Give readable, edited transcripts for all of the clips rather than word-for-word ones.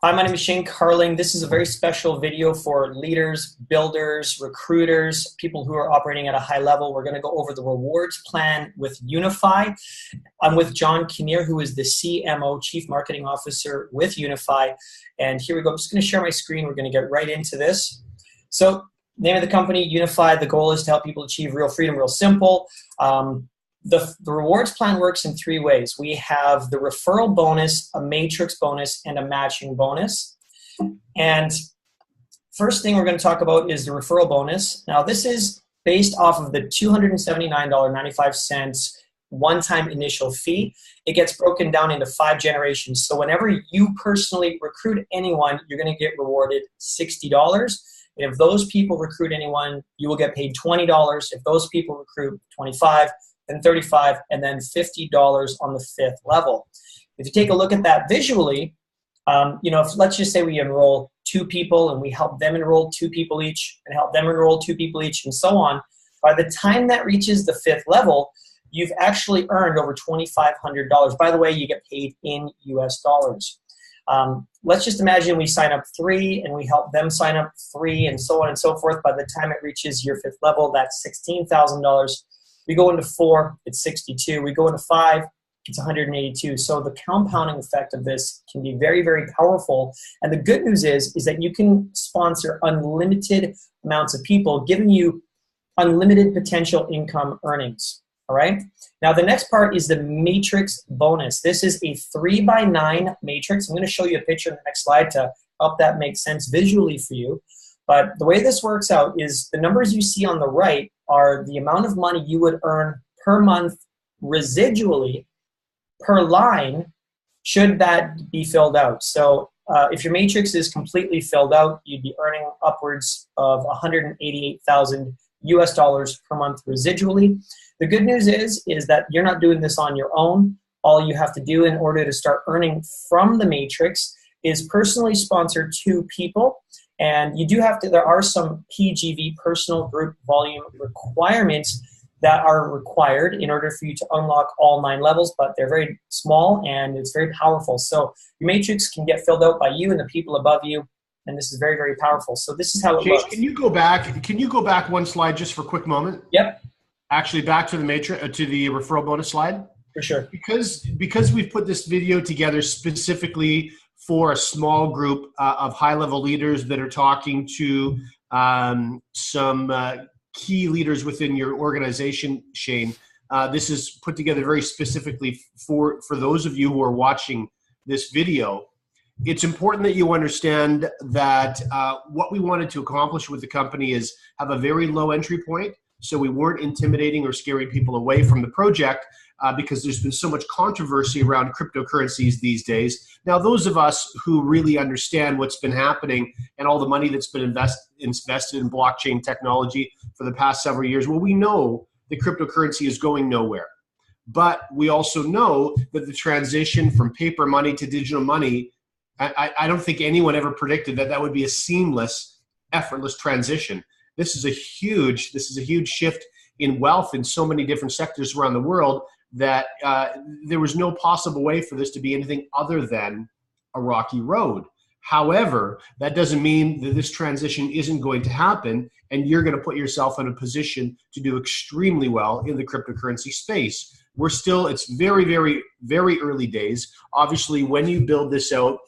Hi, my name is Shane Carling. This is a very special video for leaders, builders, recruiters, people who are operating at a high level. We're going to go over the rewards plan with Unifii. I'm with John Kinnear, who is the CMO, Chief Marketing Officer with Unifii. And here we go. I'm just going to share my screen. We're going to get right into this. So, name of the company, Unifii. The goal is to help people achieve real freedom, real simple. The rewards plan works in three ways. We have the referral bonus, a matrix bonus, and a matching bonus. And first thing we're going to talk about is the referral bonus. Now, this is based off of the $279.95 one-time initial fee. It gets broken down into 5 generations. So whenever you personally recruit anyone, you're going to get rewarded $60. And if those people recruit anyone, you will get paid $20. If those people recruit 25, then 35, and then $50 on the 5th level. If you take a look at that visually, if let's just say we enroll 2 people and we help them enroll 2 people each and help them enroll 2 people each and so on, by the time that reaches the 5th level, you've actually earned over $2,500. By the way, you get paid in US dollars. Let's just imagine we sign up 3 and we help them sign up 3 and so on and so forth. By the time it reaches your 5th level, that's $16,000. We go into 4, it's 62. We go into 5, it's 182. So the compounding effect of this can be very, very powerful. And the good news is that you can sponsor unlimited amounts of people, giving you unlimited potential income earnings. All right. Now, the next part is the matrix bonus. This is a 3x9 matrix. I'm going to show you a picture in the next slide to help that make sense visually for you. But the way this works out is the numbers you see on the right are the amount of money you would earn per month residually per line should that be filled out. So if your matrix is completely filled out, you'd be earning upwards of $188,000 US dollars per month residually. The good news is that you're not doing this on your own. All you have to do in order to start earning from the matrix is personally sponsor 2 people. And you do have to, there are some PGV, personal group volume requirements that are required in order for you to unlock all 9 levels, but they're very small and it's very powerful. So your matrix can get filled out by you and the people above you, and this is very, very powerful. So this is how it looks. Can you go back 1 slide just for a quick moment? Yep. Actually, back to the matrix, to the referral bonus slide. For sure. Because we've put this video together specifically for a small group of high-level leaders that are talking to some key leaders within your organization, Shane. This is put together very specifically for those of you who are watching this video. It's important that you understand that what we wanted to accomplish with the company is have a very low entry point, so we weren't intimidating or scaring people away from the project, because there's been so much controversy around cryptocurrencies these days. Now, those of us who really understand what's been happening and all the money that's been invested in blockchain technology for the past several years, well, we know that cryptocurrency is going nowhere. But we also know that the transition from paper money to digital money, I don't think anyone ever predicted that would be a seamless, effortless transition. This is a huge shift in wealth in so many different sectors around the world that there was no possible way for this to be anything other than a rocky road. However, that doesn't mean that this transition isn't going to happen, and you're going to put yourself in a position to do extremely well in the cryptocurrency space. It's very, very, very early days. Obviously, when you build this out,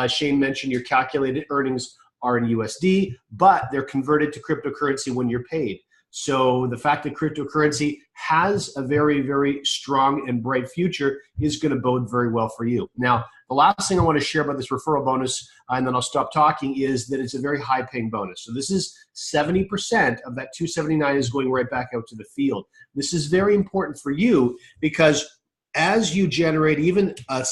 Shane mentioned your calculated earnings are in USD, but they're converted to cryptocurrency when you're paid. So the fact that cryptocurrency has a very, very strong and bright future is going to bode very well for you. Now, the last thing I want to share about this referral bonus, and then I'll stop talking, is that it's a very high-paying bonus. So this is 70% of that $279 is going right back out to the field. This is very important for you because as you generate even a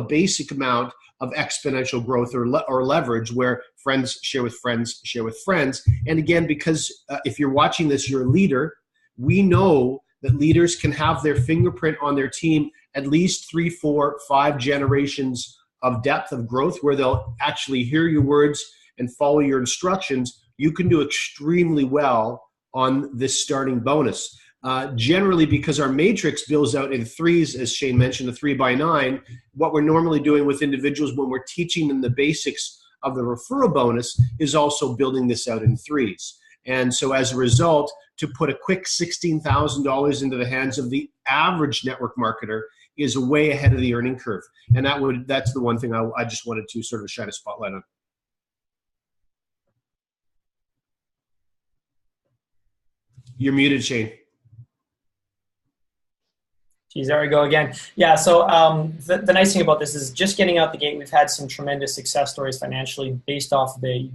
basic amount of exponential growth or leverage where friends share with friends share with friends. And again, because if you're watching this, you're a leader, we know that leaders can have their fingerprint on their team at least 3, 4, 5 generations of depth of growth where they'll actually hear your words and follow your instructions. You can do extremely well on this starting bonus. Generally, because our matrix bills out in threes, as Shane mentioned, the 3x9, what we're normally doing with individuals when we're teaching them the basics of the referral bonus is also building this out in threes. And so as a result, to put a quick $16,000 into the hands of the average network marketer is way ahead of the earning curve. And that's the one thing I just wanted to sort of shine a spotlight on. You're muted, Shane. Geez, there we go again. Yeah, so the nice thing about this is just getting out the gate, we've had some tremendous success stories financially based off the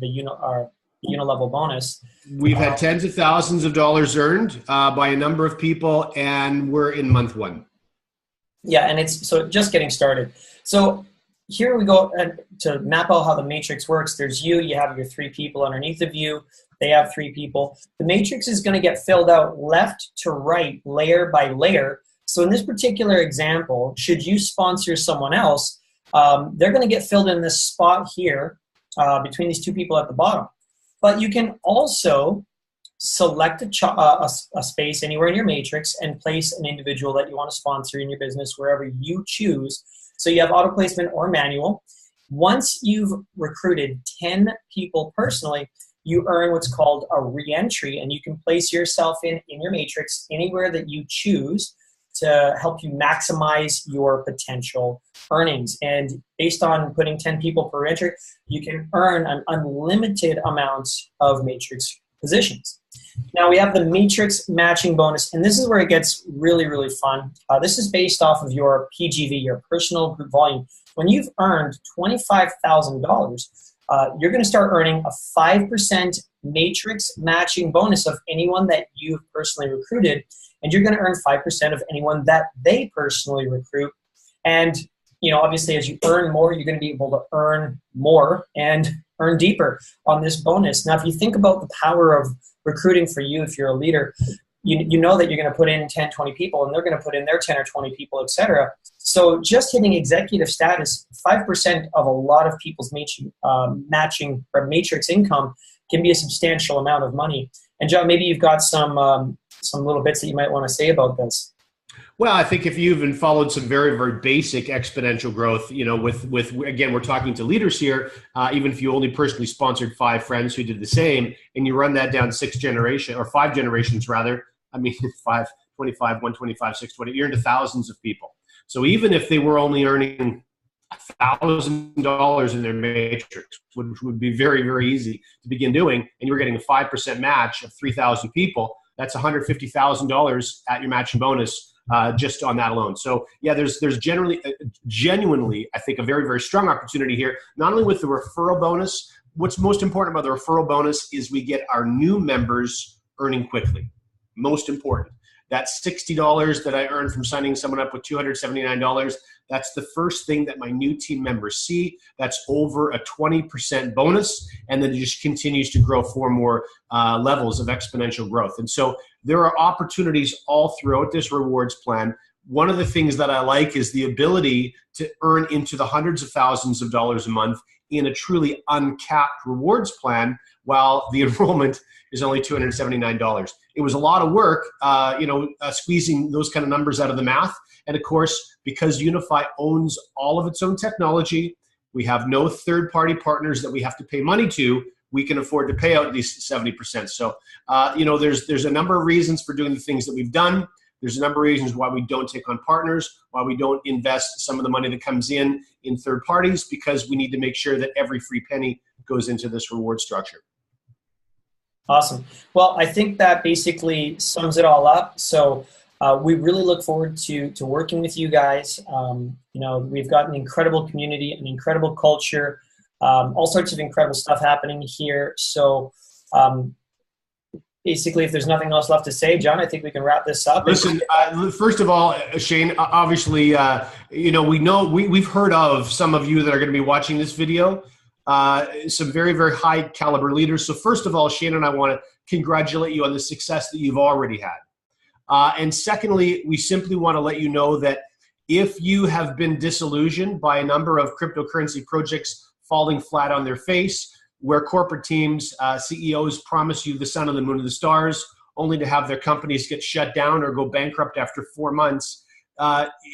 Unilevel bonus. We've had tens of thousands of dollars earned by a number of people, and we're in month one. Yeah, and it's so just getting started. So here we go to map out how the matrix works. There's you have your 3 people underneath of you. They have 3 people. The matrix is going to get filled out left to right, layer by layer. So in this particular example, should you sponsor someone else, they're going to get filled in this spot here between these 2 people at the bottom. But you can also select a space anywhere in your matrix and place an individual that you want to sponsor in your business wherever you choose. So you have auto placement or manual. Once you've recruited 10 people personally, you earn what's called a re-entry, and you can place yourself in your matrix anywhere that you choose to help you maximize your potential earnings. And based on putting 10 people per entry, you can earn an unlimited amount of matrix positions. Now we have the matrix matching bonus, and this is where it gets really, really fun. This is based off of your PGV, your personal group volume. When you've earned $25,000, you're going to start earning a 5% matrix matching bonus of anyone that you've personally recruited, and you're going to earn 5% of anyone that they personally recruit. And obviously, as you earn more, you're going to be able to earn more and earn deeper on this bonus. Now, if you think about the power of recruiting for you, if you're a leader, you know that you're going to put in 10, 20 people, and they're going to put in their 10 or 20 people, etc. So just hitting executive status, 5% of a lot of people's matching or matrix income can be a substantial amount of money. And John, maybe you've got some little bits that you might want to say about this. Well, I think if you even followed some very, very basic exponential growth, with again, we're talking to leaders here, even if you only personally sponsored 5 friends who did the same, and you run that down 5 generations rather, 5, 25, 125, 620, you're into thousands of people. So even if they were only earning $1,000 in their matrix, which would be very, very easy to begin doing, and you were getting a 5% match of 3,000 people, that's $150,000 at your matching bonus just on that alone. So yeah, there's genuinely, I think, a very, very strong opportunity here, not only with the referral bonus. What's most important about the referral bonus is we get our new members earning quickly. Most important. That $60 that I earned from signing someone up with $279, that's the first thing that my new team members see. That's over a 20% bonus, and then it just continues to grow 4 more levels of exponential growth. And so there are opportunities all throughout this rewards plan. One of the things that I like is the ability to earn into the hundreds of thousands of dollars a month in a truly uncapped rewards plan, while the enrollment is only $279. It was a lot of work, squeezing those kind of numbers out of the math. And of course, because Unifii owns all of its own technology, we have no third-party partners that we have to pay money to. We can afford to pay out these 70%. So, there's a number of reasons for doing the things that we've done. There's a number of reasons why we don't take on partners, why we don't invest some of the money that comes in third parties, because we need to make sure that every free penny goes into this reward structure. Awesome. Well, I think that basically sums it all up. So we really look forward to working with you guys. We've got an incredible community, an incredible culture, all sorts of incredible stuff happening here. So basically, if there's nothing else left to say, John, I think we can wrap this up. Listen, first of all, Shane, obviously, we've heard of some of you that are going to be watching this video. Some very, very high caliber leaders. So first of all, Shane and I want to congratulate you on the success that you've already had. And secondly, we simply want to let you know that if you have been disillusioned by a number of cryptocurrency projects falling flat on their face, where corporate teams, CEOs promise you the sun and the moon and the stars, only to have their companies get shut down or go bankrupt after 4 months.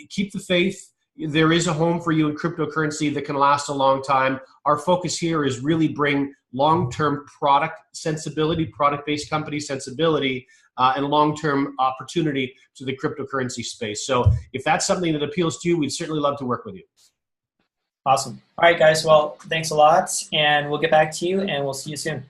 Keep the faith. There is a home for you in cryptocurrency that can last a long time. Our focus here is really bring long-term product sensibility, product-based company sensibility, and long-term opportunity to the cryptocurrency space. So if that's something that appeals to you, we'd certainly love to work with you. Awesome. All right, guys. Well, thanks a lot, and we'll get back to you, and we'll see you soon.